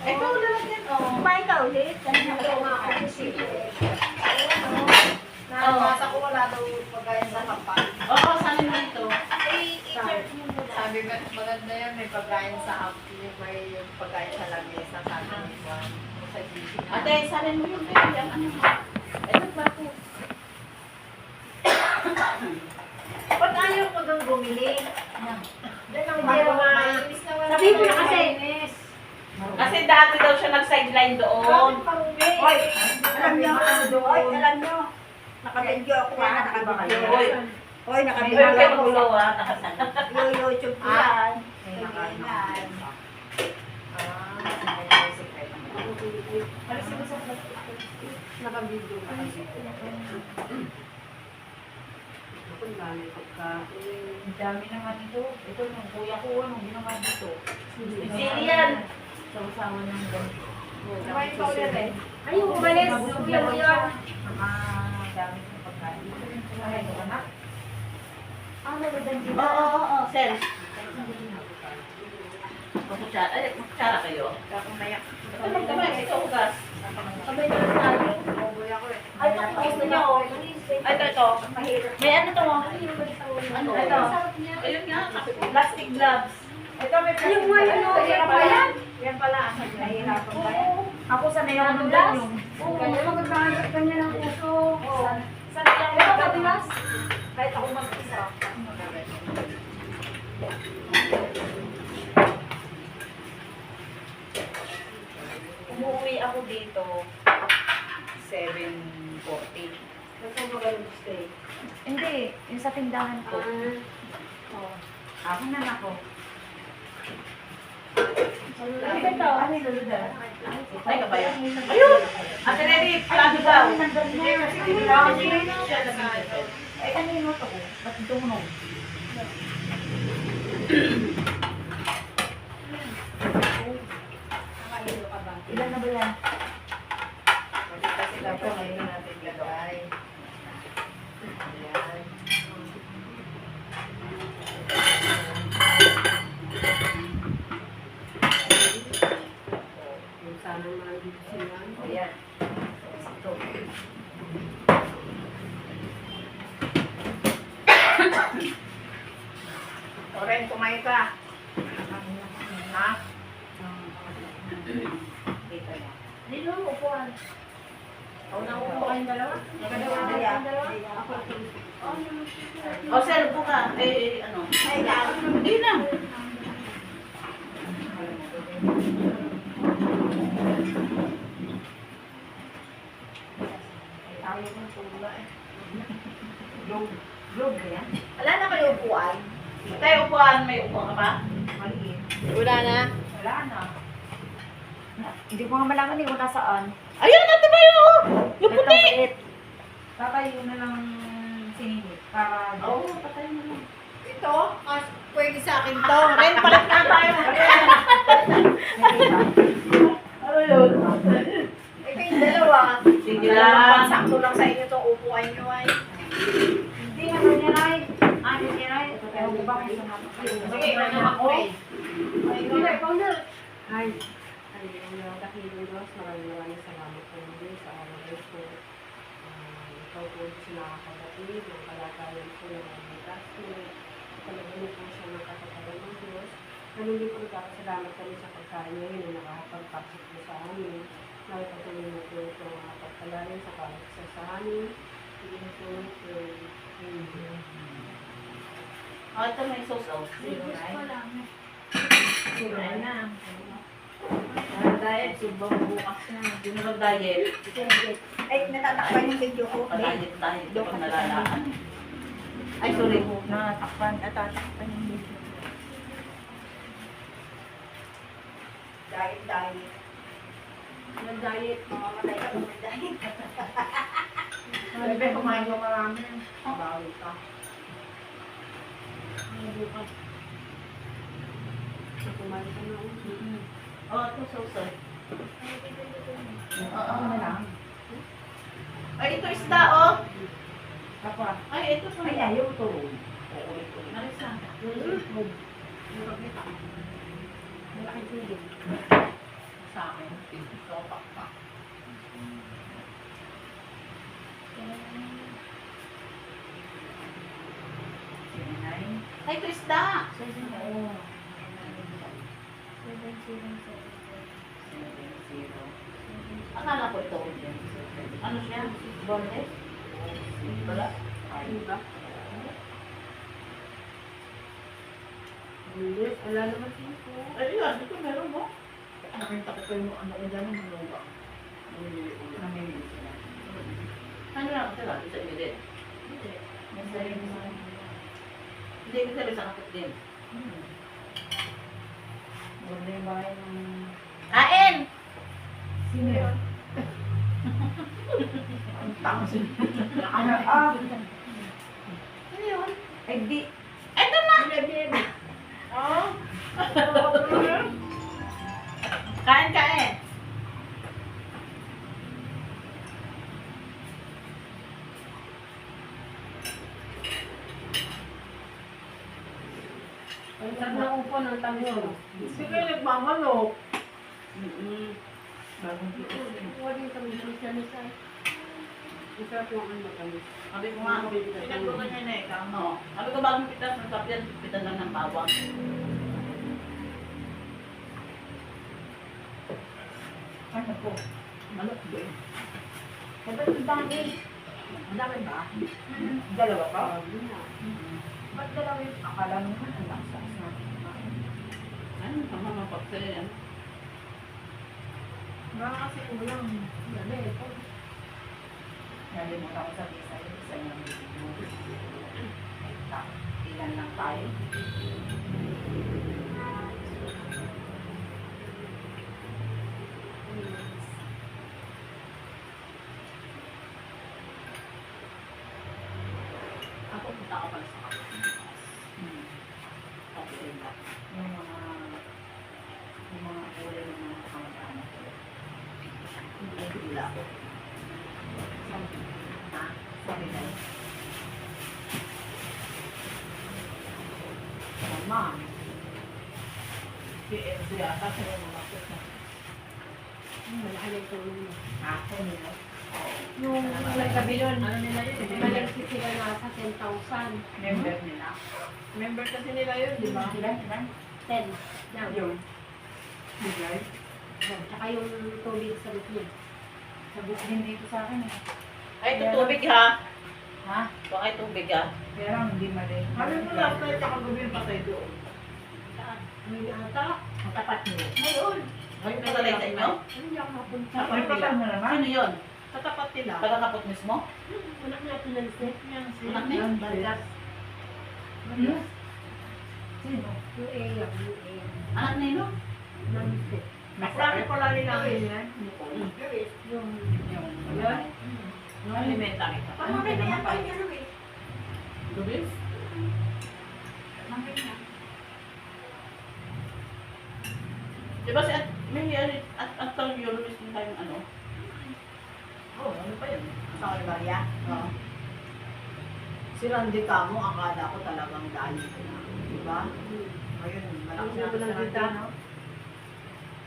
Ikaw lalagyan, oh. Kumain ka ulit. Ito nga ako kasi. Nabasa ko wala daw pagkain sa kapal. Oo, sabi mo ito. I-search mo muna. Sabi ko, maganda yan, may pagkain sa ampli, may pagkain sa lamesa, sabi ni Juan. Sa GC. Ate, salin mo yung baby. Ang ano mo? Ito ba po? Ba't ayaw ko doon bumili? Doon ang imbis na wala. Sabihin mo na kasi. Kasi dati daw siya nag-sideline doon. Hoy, alam nyo, hoy, alam nyo. Nakabidyo ako nga, nakabidyo. Hoy. Hoy, Ay, nakabidyo kayo ako. magulo ah. Nakasana. YouTube ko yan. May Yan. nakain. Nakabidyo. Ang dami naman ito. Ito yung kuya ko, anong ginawa dito? Silian. Sausawan ng ganito. Kumain ka ulit eh. Ay, umalis. Kuya mo yun. Dami ng pagkain. Ang magandang dito. Oo. Sel. Makutsara. Ay, makutsara kayo. Kakumaya. Ito magkamay. Ito ugas. Sabay na lang tayo. Uboy ako eh. Ay, ito gusto niya. Ay, ito. May ano to? Ano ito? Ayun nga. Plastic gloves. Ito may Yung mga ano, Yan yan pa yan? Yan pala. Nahihirapan ba yan? Ako sanay ako ng Glass? ganyan. Oo, magkakahanap ka niya ng uso. Sanay lang Pero ako. madalas. Kahit ako mag-isa. Umuwi ako dito. 7:40. Saan mo ganun stay? Hindi. Yung sa tindahan ko. Ako na ako. Ano ito? Ano yung luludan? Ay, kabayo. Ayun! Ate Neri, plano daw. Hindi kasi Siya na ay, kanino to ko? Ba't tumunog? nakahilo ka ba? Ilan na ba yan? Kasi dapat ngayon natin lagay. Ayan. Yung sana mga sila. Ayan. Ito. Oren, kumain ka. Ha? Dito na. Dito, upuan. Ako na upo kayong dalawa? Nakadalawa kayong dalawa? Ako. O, sir, buka. Ano? Ay, yan. Hindi na. Ayaw mo tula eh. Globe ba yan? Wala na kayo upuan? Tayo upuan. May upuan ka ba? Maliit. Wala na? Wala na. Hindi ko nga malaman eh kung nasaan. Ayun, ate ba yun? Yung puti. Tatayo na lang siningit para... Oo, patay mo lang. Ito? Pwede sa akin to. Ren, palit na tayo. Ano yun? Eh, kayong dalawa. Sige lang. Sakto lang sa inyo to upuan nyo ay. Hindi naman yan ay. Ano yan ay? Kaya ko ba kayo sa Sige, ano ako eh. Ay, Hindi na, ikaw na. Hi. Ang dakilang Diyos, maraming salamat po muli sa araw na ito. Ikaw po siya nakakabatid ng kalagayan po ng mga bukas. Talagang po siya ng katatagan ng Diyos. Hindi po nagkakasalamat kami sa pagkain ngayon na nakakapagpapsit po sa amin. Nakipatuloy mo po ito ang pagpalarin sa pagkakasa sa amin. Hindi po ito. Oh, ito may sauce out. Sura na. Diet, subang bukas na. Hindi mo mag-diet. Ay, natatakpan yung video ko. Pag-diet tayo. Ito pag nalalaan. Ay, sorry po. Natatakpan yung video. diet. Nag-diet. Mamamatay ka kung nag-diet. Bebe, kumain mo marami. Bawi ka. Bukas. Kumain ka na. Oh, ito sauce out. Oo, na lang. Ay, ito isda, oh. Kapwa. Ay, ito sa Ay, ayaw to. Marisa. Malaking tubig. sa akin. So, pakpak. Ay, Krista! Oo. 7-0. Akala ko ito. Ano siya? Bondes? Wala? Ay, Diba? Hindi, wala naman dito. ay, yan. Ito meron mo. Nakita ko kayo ano ko dyan yung lupa. Namimili sila. Ano lang sila? Isa iyo din? Hindi. Nasa rin sa hindi, isa rin sa kapit din. Ganda yung bahay ng... Kain! Sino yun? Ang tanga sila. Ano, Ano yun? eh di, Ito na! Oh. Kain, kain! Ang sarap na upo ng tango. Hindi kayo nagmamanok. Bagong pitas. Wala yung tamis na nisa. Ang sarap yung ano tamis. Sabi ko nga, pinagluto niya na ikaw, no? Sabi ko bagong pitas, masarap yan, pitas lang ng bawang. Ano po? Manok din. Dapat yung dami. Ang dami ba? Dalawa pa? Sabi na. Ba't dalawa yung akala mo naman ang lakas natin kumain? Ano, tama mapagsa yan. Baka kasi ulang. Dali, ito. Nalimutan ko sabihin sa'yo, isa yung video. Ilan lang tayo. Ako, punta ka pala sa kapatid. Okay, ba? Yung mga kulay ng mga kamag-anak ko. Ay, bigla ako. Ha? Sabi na, Mama. Si Enzo yata, sila lumakot na. Malaki yung tulong mo. ako nila. Yung nagsabi nun, Ano nila yun? malaki sila nasa 10,000. Member nila. Member kasi nila yun, di ba? Ilan? Ilan? 10 lang. Yun. Bigay. Tsaka yung tubig sa loob niya. Sagot din dito sa akin eh. Ay, ito tubig ha. Ha? Baka ay tubig ha. Pero hindi mali. Sabi mo last night, tsaka gabi yung patay doon. Saan? May ata. Ang tapat niyo. Ngayon. Ay, patay sa inyo? Hindi ako mapunta. Ay, tapat mo naman. Sino yun? Sa tapat nila. Taga-kapot mismo? Anak niya pinansit. Anak niya? Bagas. Hmm? Sino? Yung Eya. Yung Eya. Anak nino? Nansit. Marami pala nilang yan. Yung Yung Yan? Nung elementary ka. Ano rin yan tayo niya Luis? Luis? Namin niya. Di ba si at tawag yun, Luis din tayong ano? Oo, ano pa yun? Sa Olivaria? Oo. Si Randy Camo, akala ko talagang dahil ko na. Diba? Ngayon, malaki na Ang sa Randy, kita. no?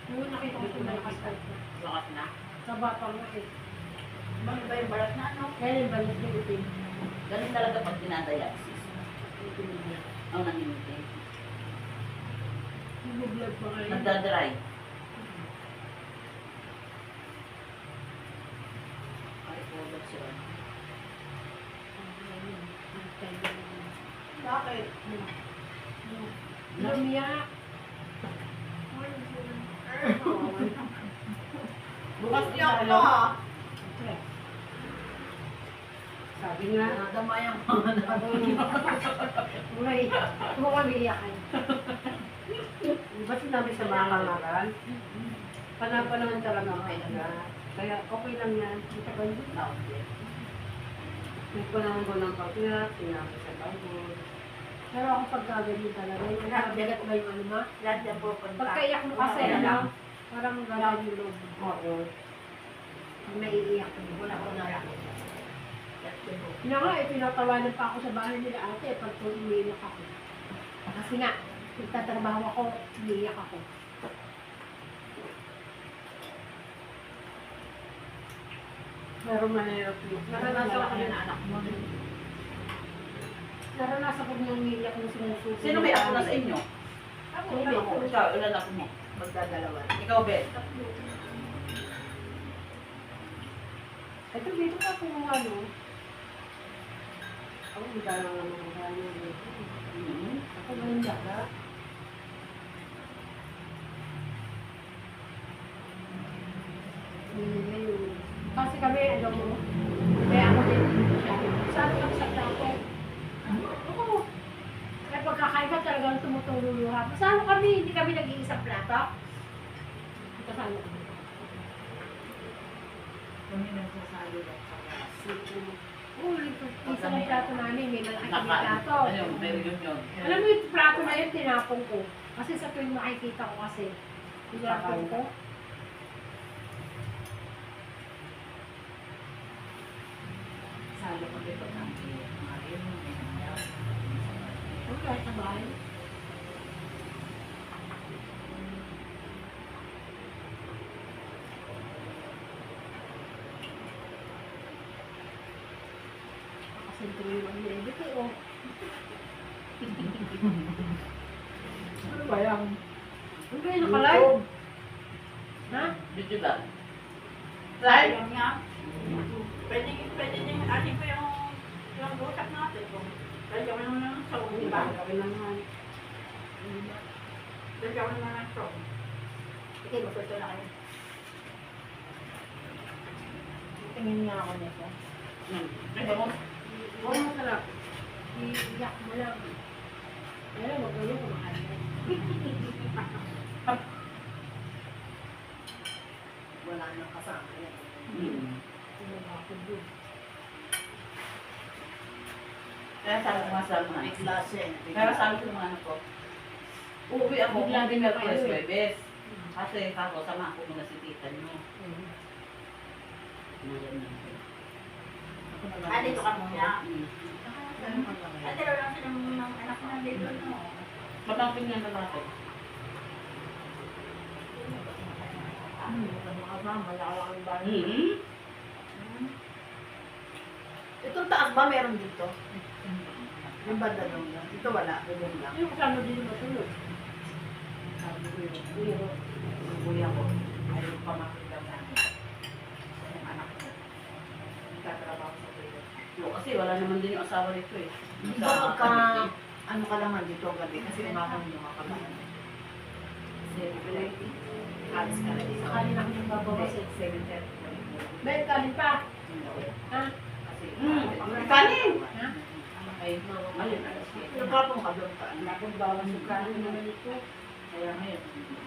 Yung nakita ko sa malakas na. Lakas na. Sa bata mo eh. Bakit ba yung balat na ano? Kaya yung balas niya itim. Ganun talaga pag dinadialysis. Ang nanginiti. Nag-vlog pa kayo. Nagdadry. Ay, product siya. Bakit? Lumiyak. Bukas Hindi ako ha. Sabi nga, Damayang mga Uy, huwag kami iyakan. Di ba sinabi sa mga kangaral? Panahon talaga mahalaga. Kaya okay lang yan. Kita ko yung tao. May panahon ko ng pagkirat, sinabi sa bago. Pero ako pagkaganyan talaga, yung nakabigat ba yung ano ma? Lahat yan po punta. Pagkaiyak mo kasi, Wala ano, lang. parang gano'n yung loob. Oo. Naiiyak ko. Wala ko na lang. Yun nga, pinatawanan pa ako sa bahay nila ate pag umiiyak ako. Kasi nga, nagtatrabaho ako, umiiyak ako. Meron mahirap yun. Naranasan ko yun na anak mo. Naranasan ko niyang nilak na sinusuko. Sino may ako na sa inyo? Ako, Ako. Ikaw, ilan ako mo? Magdadalawa. Ikaw, Ben. Ito dito ka kung ano. Ako hindi ka lang naman ang gano'n dito. Ako ngayon daga. Ngayon. Kasi kami, alam mo, kaya ako din, saan lang sa plato? Oo. Kaya pagkakain ka talagang tumutulong ha. Masama kami, hindi kami nag-iisang plato. Kasama kami. Kami nagsasalo lang sa Oo, isang plato namin, may malaking plato. Ano yung meron yun? Alam mo yung plato na yun, tinapon ko. Kasi sa tuwing makikita ko kasi, tinapon ko. salo ko dito ng mga yun. Ang kahit sa bahay. Nakasentro yung mga edit eh, oh. Ano ba yan? Ano ba yung nakalive? Ha? YouTube lang. Right? Yung nga. Pwede din, atin ko yung usap natin. Pwede kami naman ng show, di ba? Gawin lang naman. Pwede kami naman ng show. Sige, magpapito na kayo. Tingin nga ako nito. Ito mo? Oo, masarap. Iyak mo lang. Pero wag kayo kumakain. Wala nang kasama yan. Ano ba ako doon? Kaya sabi ko nga sa mga May klase. Kaya sabi ko sa mga anak ko, uuwi ako kung Bigla din hindi na kayo Merkules eh. Huwebes. Kasi kako, sama ko muna si tita niyo. Ah, dito ka muna. Ano ka ba Ate, wala sila ng anak na dito, no? Matapin niya na natin. Itong taas ba meron dito? Yung banda doon lang. Ito wala. Doon lang. Yung kasama din matulog. Sabi ko yung kuya ko. Ayaw pa makita namin. Yung anak ko. Nagtatrabaho sa kuya. No, kasi wala naman din yung asawa nito eh. Di ba magka, ano ka naman dito ang gabi? Kasi umakan yung mga kabayan. 7:30. Alis ka na dito. Sakali na kami babawas eh. 7:30. Ben, kanin pa. Ha? Kasi, Kanin! Ha? Ay, Ayun, alas yun. nagkapong ka doon ka. Bakit bawal yung kanin naman ito? Kaya ngayon,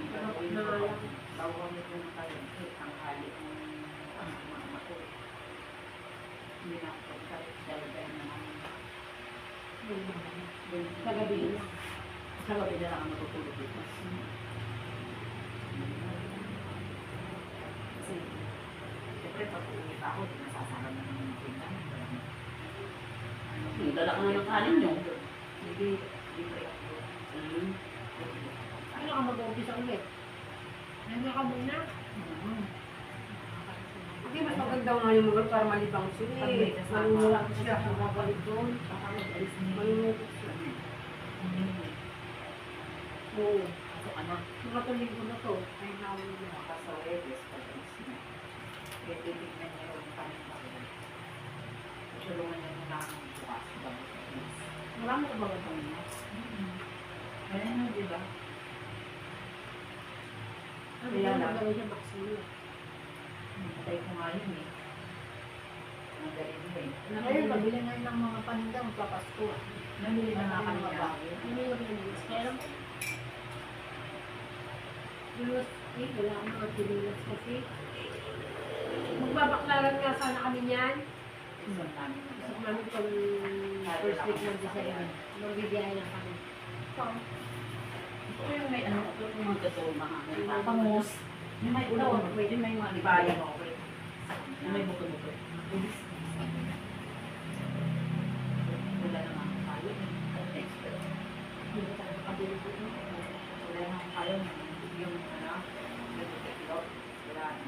gagawin Na ko, lang. bawang nito na tayo. Ang hali ang mama ko. Hindi na ako pagkalit dahil naman. Sa gabi lang. Sa gabi na lang ang matutulog dito. Kasi, siyempre pag uwi pa ako, di nasasara na naman yung pinag. Dala ka na ng kanin nyo. Hindi, libre ako. Ano ka mag-umpisa ulit? Nandiyan ka muna. Hindi, mas maganda nga yung mga para malibang sila Pag may eh. kasama. Malulula ko siya kung babalik doon. Baka mag-alis niya. Malulula siya. Oo. Ako ka na. Makatuloy ko na to. Ay, hawal na. Baka sa Webes, pag-alis niya. Kaya titignan niya yung kanin pa rin. Tulungan niya muna akong bukas. Bago sa alis. Marami ka ba ito niya? Kaya na, di ba? Ano Kaya ba lang. magawin niya vaccine? Patay ko nga yun eh. Madali nila eh. Ngayon, pabili na yun ng mga paninda, magpapasko. Nabili na nga kami Mga niya. bago. Ano yung pinilis? Kaya lang, Lulas, wala akong mga pinilis kasi. Magbabaklaran nga sana kami niyan. Isang namin. Sa namin pang first week ng December. Magbibiyay lang kami. Ito yung may ano, ito yung mga kasama. Pangus. Yung may ulo, pwede may mga libaya mo. Yung may buto-buto. Wala naman ang kayo eh. Expert. Hindi ko tayo makabili po ito. Wala naman ang kayo. Yung ano, yung kilo. Wala na.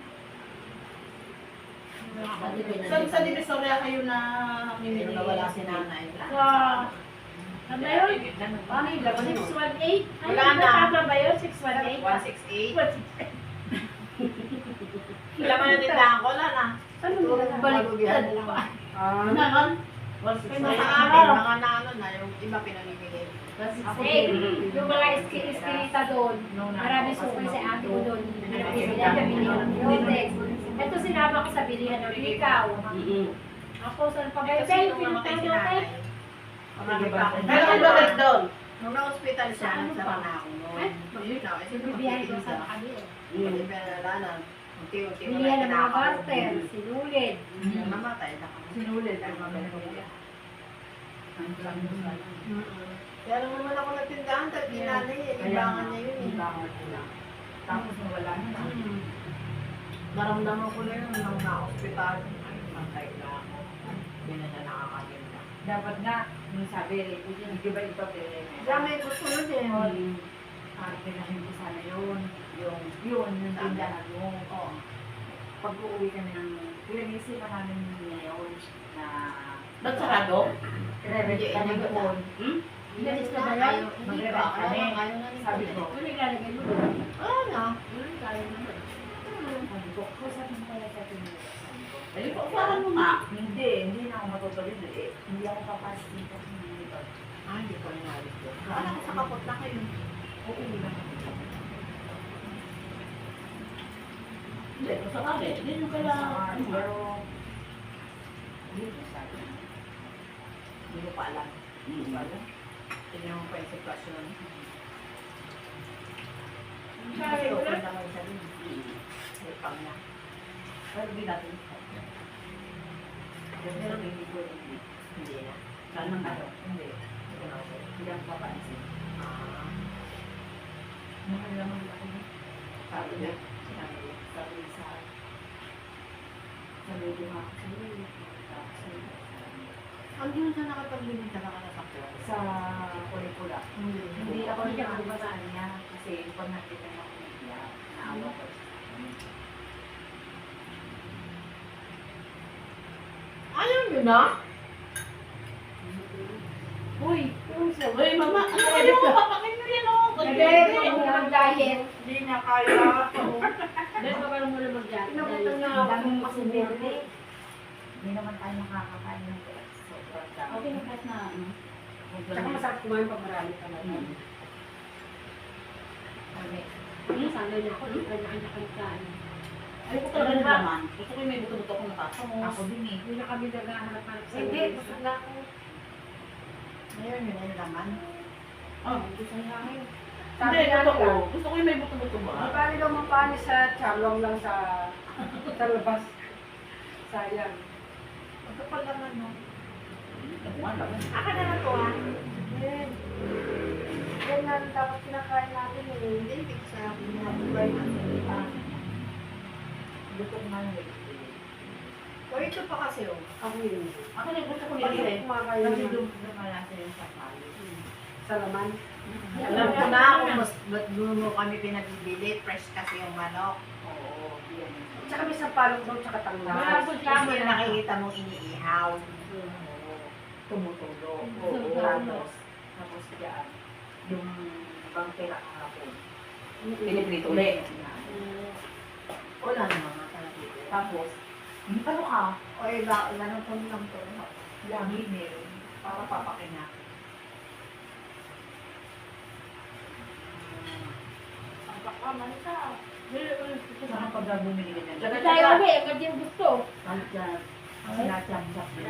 Sa Divisoria kayo na Pero nawala si nanay. Ano ba yun? Paano yung laban mo? 618? Wala na. Tama ba yun? 618? 168. Laman na tindahan ko, wala na. Saan mo nila? Baliktad. Ah, naman. Kaya sa amin, mga naano na, yung iba pinamimigay. 618. Yung mga iskinita doon, marami sukoy sa ate ko doon. Sila nabili ng Protex. Ito sinama ko sa bilihan ng ikaw. Ako, saan pa ba yun? Kasi nung Pinuntahan namatay si natin. nanay, marami pa akong Pero ang babalik doon. Nung na-hospital siya, nagsara na ako noon. Yun na, kasi Bibiyahe ko sa kami. Hindi pa nalala. Unti-unti na Bilihan ng mga kinakaroon. barter, sinulid. Namatay na kami. Sinulid ang mga pamilya. Kaya lang naman ako nagtindahan, dahil di nanay, ibangan niya yun. Ibangan ko lang. Tapos nawala na. Naramdaman ko na yun nung na-hospital. Ay, matay na ako. Hindi na siya nakakatinda. Dapat nga, yung sabi, di ba ito Dami ko sunod eh. arte na hindi sana yun. Yung tindahan mo. Oo. Pag uuwi kami ng, pinag-isip pa namin ngayon na ba't sarado? Re-rent kami doon. Inalis na ba yan? Magre-rent kami. Sabi ko, Ano ilalagay mo doon? Ano? Kaya naman. sabi ko, kusapin mo pala sa atin. Sabi ko, parang mo nga. Hindi na ako matutuloy. Hindi ako papasok dito. Ah, hindi ko inalis ko. Parang sa kapot na kayo. Oo, lang. Hindi, sa kami. Hindi nyo kailangan. Pero, hindi mo sabi. Hindi ko pa alam. Hindi ko pa alam. Tingnan mo pa yung sitwasyon. Kasi open na kayo sa rin. May pang na. Pero hindi natin. Pero hindi ko Hindi na. Saan ang ano? Hindi. Hindi ako papansin. Ah, Mahal naman ako. sabi niya. Sabi sa sabi ko nga ako sa iyo. Ang yun sa nakapaglimit na nakasakyan. Sa kulikula. Hindi ako nagkakaba sa kanya kasi pag nakita niya ako niya, naawa ko. Ayaw nyo na? Uy! Uy, mama, ano Pwede kayo? ka. Papakin nyo rin ako. Hindi, kung mo mag-diet. Hindi niya kaya. Hindi, baka mo na mag-diet. Pinapunta niya ako Dami ng mo masinerte. Hindi naman tayo makakakain ng sobrang dami. Okay na kahit na ano. Tsaka masarap kumain pag marami ka na. Sana niya ako, hindi ka nakakain. Ay, ko talaga naman. Gusto ko yung may buto-buto ko nakakamos. Ako din eh. Hindi na kami naghahanap-hanap sa Hindi, busog na ako. Ngayon yun yung laman. Oh, Gusto niya kami. Sabi hindi, nga totoo. nila, Gusto ko yung may buto-buto di ba? ba nila mapani sa charlong lang sa labas. Sayang. Ang kapal naman, no? Wala. Aka na na to, ha? Eh, yan nga dapat kinakain natin eh. Hindi, hindi ko sa buhay na. Gusto ko nga yung O, ito pa kasi, oh. Ako yun. Ako na gusto ko Pag nila eh. kumakain Kasi naman lumalasa yung sapali. sa laman. Alam ko na kung ba't doon mo kami pinabibili. Fresh kasi yung manok. Oo, yan. Tsaka may sampalok daw, tsaka tanglas. Malapot lang. Kasi yung nakikita mong iniihaw. Tumutulo. Oo. Tapos yan. Yung bangkira kahapon. Piniprito ulit. Wala naman nga pala dito. Tapos, ano ka? O, iba, ganun kami lang to. Lagi meron. Para papakin na. Ang pakaman ka. Saan pag bumili ka dyan? Sabi tayo kami, agad yung gusto. Ano dyan? Sinacham-cham din.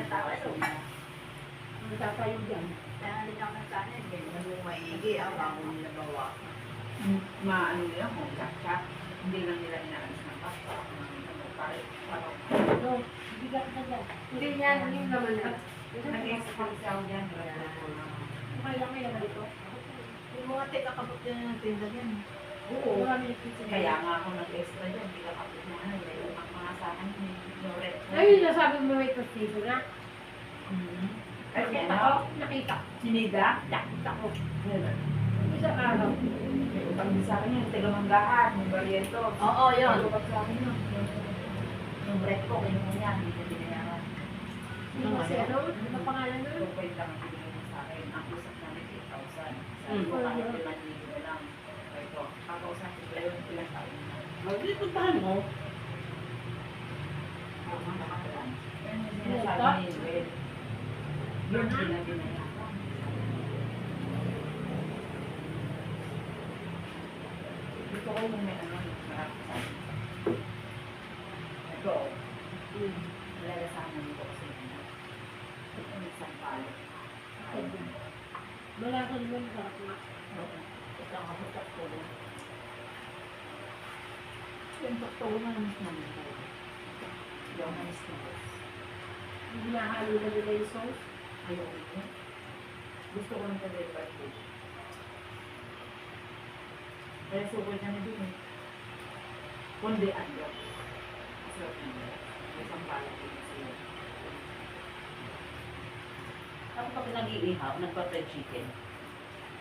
Ang tatayo dyan. Kaya hindi ako nagsanin. Ganyan mo maigi, bago nila bawa. Maano nila kung chak-chak. Hindi lang nila inaalis ng pasta. Parang No, bigat na dyan. Hindi yan, yung laman na. nag-expect siya ako dyan. Okay lang kayo na dito. Yung mga tika-kapot din ng tinda yan. Oo. Marami nagpipili. Kaya nga ako nag-extra dyan. Hindi ka kapit na ano. Yung mga sa akin. Yung red. Ayun, nasabi mo may prestige na. Ay, Nakita ano? ko, nakita. Sinida? Nakita ko. Ganun. Isang araw. May utang din sa akin yun. Tagamanggahan. Yung barriento. Oo, yun. Lupat sa akin yun. Yung rep ko, kinuha niya, hindi ko binayaran. Hindi mo si ano? Ano pangalan nun? 2 point lang ang binigay niya sa akin. Ang usap namin 8,000. Sabi ko, kahit 5,000 na lang. Sabi ko, kakausapin ko yun, ilang taon na. Hindi, puntahan mo. Ako nga nakakalan. Sinasabi ni Will, yun din na binayaran. Gusto ko yung may ano, marami sa akin. Ito, nalalasanan ko kasi ano, ito may isang palo. Wala ko naman sa ako. Ito ang kaputak ko. Yung totoo na naman namin ko. Yung mais na ko. Hindi nakahalo na nila yung sauce. Ayaw ko. Gusto ko ng pag-red fish. Kaya sukay kami dun eh. Kundi ano. Masarap na. May sampalak din sila. Tapos pag nag-iihaw, nagpa-fried chicken,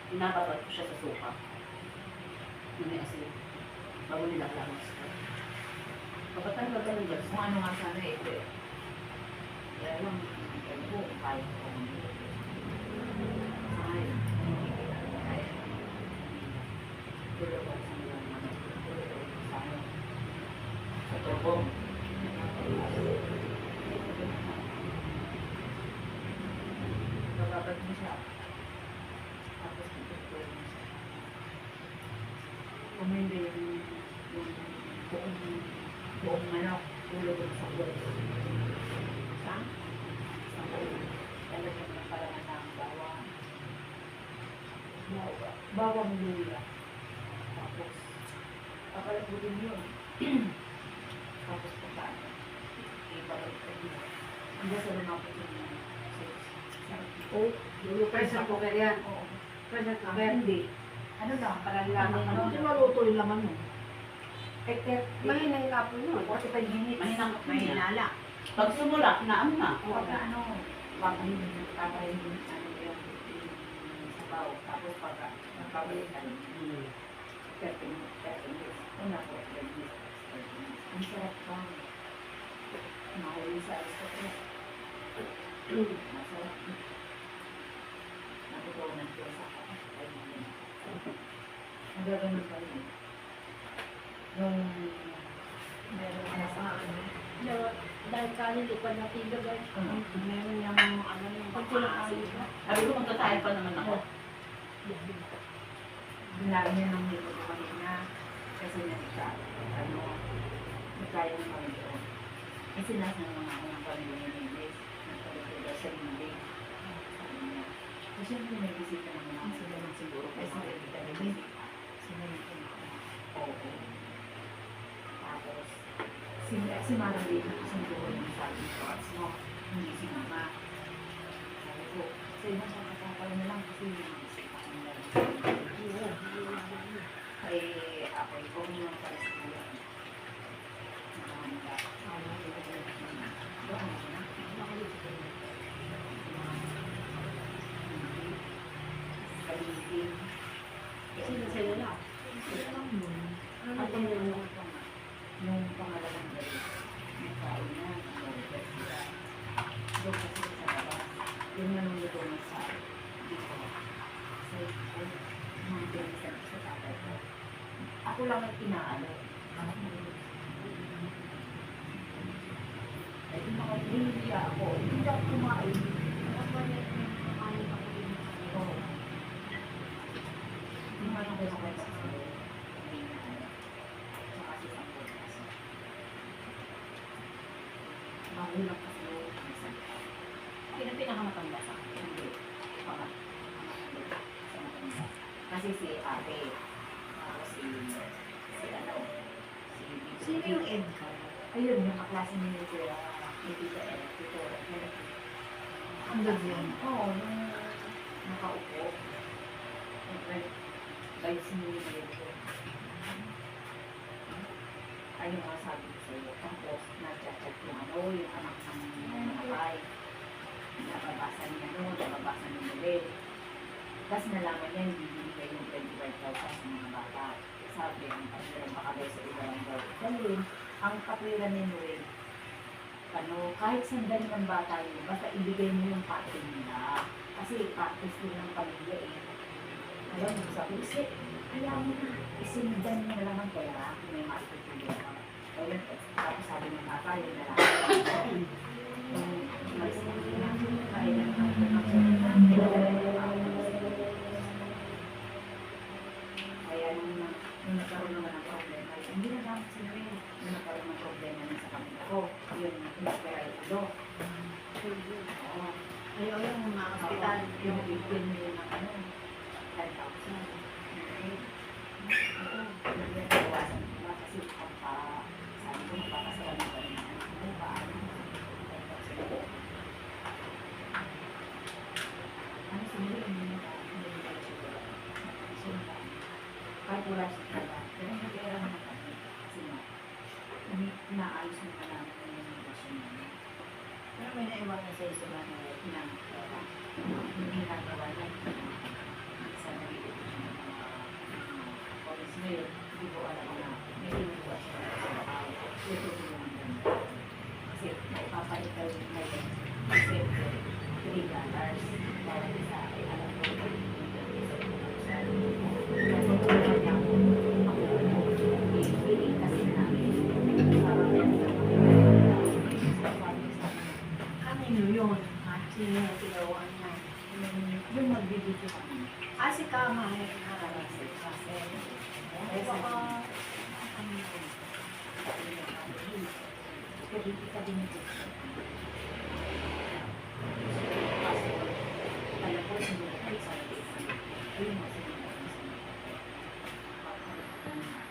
inababat ko siya sa suka. Yung may asin. Bago nilalamos ko. Kapag ba ng gas? Kung ano nga sana eh. Kaya lang, ano ko, kaya ko. Ay, kaya. Tulog ako sa mga mga. Tulog ako sa ano. Sa tubong. Bababad mo siya. Tapos tutulog mo siya. Kung hindi yung buong manok, tulog mo sa buong. Sa? Sa buong. Talagang na parang ng bawang. Bawang luya. Tapos, papalagutin yun. Tapos pagkaan. Ipapalitan yun. Hanggang sa lumapit yung Oh, pressure cooker yan. Oo. Pressure Ah, cooker. hindi. Ano lang, parang lang. Ano? Hindi maluto yung laman mo. Mahina yung kapon yun. 45 minutes. Mahinala. Pag sumula, naano na. Pagka ano, papayin yung ano yung sabaw. Tapos pagka nagpabalikan, 30 minutes. Una po, 30 minutes. Ang sarap pa. Mahuli sa aristocrat. Masarap. Natutunan ko sa kapatid. Nagaganon pa rin. Nung meron ka sa ano, Dahil kanin, ipad na tiga guys. Meron yung ano yung Pag kinakain ka. Sabi ko magtatay pa naman ako. Binabi niya ng nito ko kanina kasi nagka, ano, nagkaya ng kami doon. Kasi nasa naman ako ng pamilya ng English, nagpalito sa hindi. Sabi niya, kasi siyempre may bisita naman ako sila ng siguro kasi nagkita na bisita. Sila yung pinaka. Oo. Tapos, si Mara din nakasundo yung sabi ko at no, hindi si Mama. Sabi ko, sa ibang kakapapal na lang kasi yung bisita ko na lang. Ay, ako ikaw naman para sa kuya. Sino sa'yo na? At yung pangalawang gabi, may kain na, doon kasi sa labas, yung nanuluto na sa dito. Kasi, mga pinsan sa tatay ko. Ako lang ang inaano. Ay, hindi ako. Hindi ako kumain. Oo. Yung ano ko sa sa magulang kasi yung isang Pinakamatanda sa akin. hindi. Kasi si ate, tapos si ano, Sino yung Edgar? ayun, yung kaklase ni Kuya, ni Tita Ed, Tito, Ang ganyan. oo, yung nakaupo, guys ni Lito. Ayun nga sabi ko sa'yo, tapos nag-chat yung ano, yung anak ng nakay. Nababasa niya doon, nababasa niya ulit. Tapos nalaman niya, hindi binigay yung 25,000 sa mga bata. Sabi, ang kapwiran baka daw sa iba lang daw. Dahil, ang kapwiran ni Noel, ano, kahit sandali ng bata yun, basta ibigay mo yung parte nila. Kasi practice din ng pamilya eh. Alam mo, sabi ko, kaya mo na, isindan mo na lang ang pera kung may maitutuloy ka. Ayun, tapos sabi ng bata, yun na lang. Umalis na nila, kaya na kaya nung nagkaroon naman ng problema, hindi na lang sila nung nagkaroon ng problema na sa kanila ko. Yun, nagpera ito. Oo. Ayaw yung mga hospital. Yung bigyan nila ng ano, 10,000. Okay. Oo, nagbawasan ko na kasi pagka, sabi ko, magpapasalan ko rin ang anak ko, paano? Ano sumuli, hindi na siguro. Kahit wala sa trabaho, pero nag-era naman kami. Kasi nga, naayos mo na namin yung relasyon namin. Pero may naiwan na sa isa ba na pinangkara. Hindi nagawa na. Isa nag-iuto siya ng mga police mail. Hindi ko alam na may inuwa siya sa trabaho. Ito ko yung ganda. Kasi maipapaitaw yung may kasi $3. Bawat isa ay alam ko yung isa ko sa kasi feeling kasi namin parang Ano yun? Sino yung ginawa niya? yung magbibigyo kami. Si Kama eh. Kasi